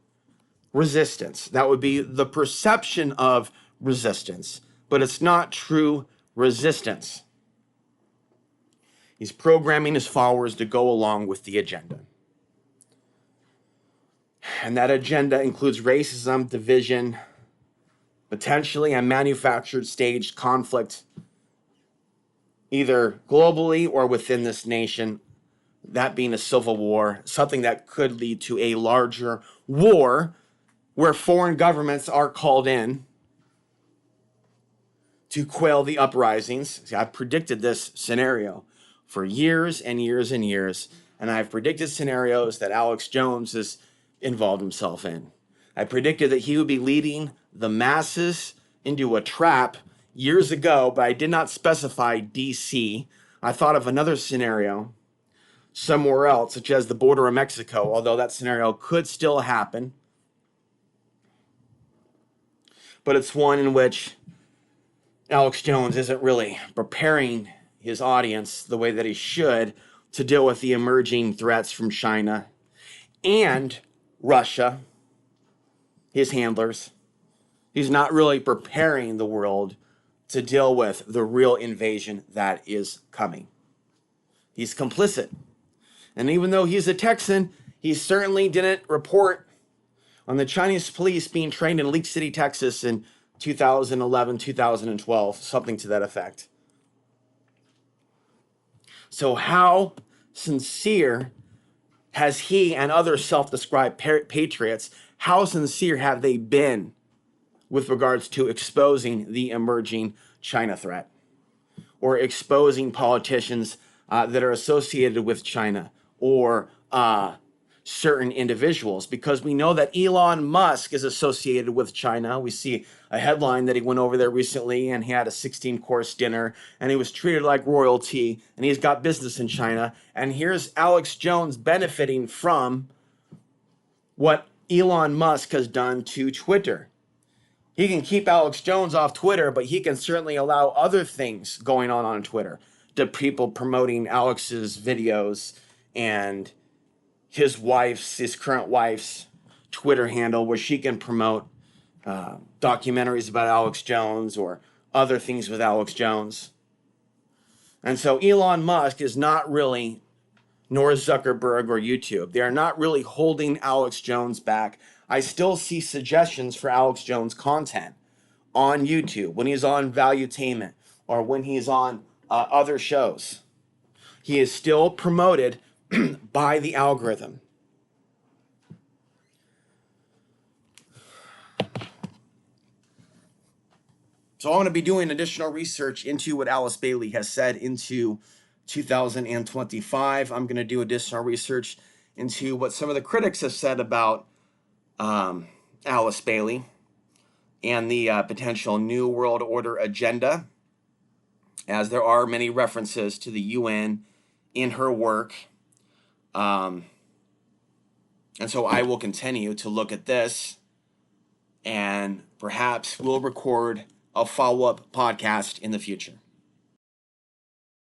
resistance. That would be the perception of resistance, but it's not true resistance. He's programming his followers to go along with the agenda. And that agenda includes racism, division, potentially a manufactured, staged conflict, either globally or within this nation, that being a civil war, something that could lead to a larger war where foreign governments are called in to quell the uprisings. See, I've predicted this scenario for years and years and years, and I've predicted scenarios that Alex Jones has involved himself in. I predicted that he would be leading the masses into a trap years ago, but I did not specify DC. I thought of another scenario somewhere else, such as the border of Mexico, although that scenario could still happen. But it's one in which Alex Jones isn't really preparing his audience the way that he should to deal with the emerging threats from China and Russia, his handlers. He's not really preparing the world to deal with the real invasion that is coming. He's complicit. And even though he's a Texan, he certainly didn't report on the Chinese police being trained in Leak City, Texas in 2011, 2012, something to that effect. So how sincere has he and other self-described patriots, how sincere have they been with regards to exposing the emerging China threat or exposing politicians that are associated with China or certain individuals? Because we know that Elon Musk is associated with China. We see a headline that he went over there recently and he had a 16-course dinner and he was treated like royalty and he's got business in China. And here's Alex Jones benefiting from what Elon Musk has done to Twitter. He can keep Alex Jones off Twitter, but he can certainly allow other things going on Twitter, to people promoting Alex's videos and his current wife's Twitter handle, where she can promote documentaries about Alex Jones or other things with Alex Jones. And so Elon Musk is not really, nor Zuckerberg or YouTube, they are not really holding Alex Jones back. I still see suggestions for Alex Jones content on YouTube when he's on Valuetainment or when he's on other shows. He is still promoted by the algorithm. So I'm going to be doing additional research into what Alice Bailey has said into 2025. I'm going to do additional research into what some of the critics have said about Alice Bailey and the potential New World Order agenda, as there are many references to the UN in her work. And so I will continue to look at this, and perhaps we'll record a follow-up podcast in the future.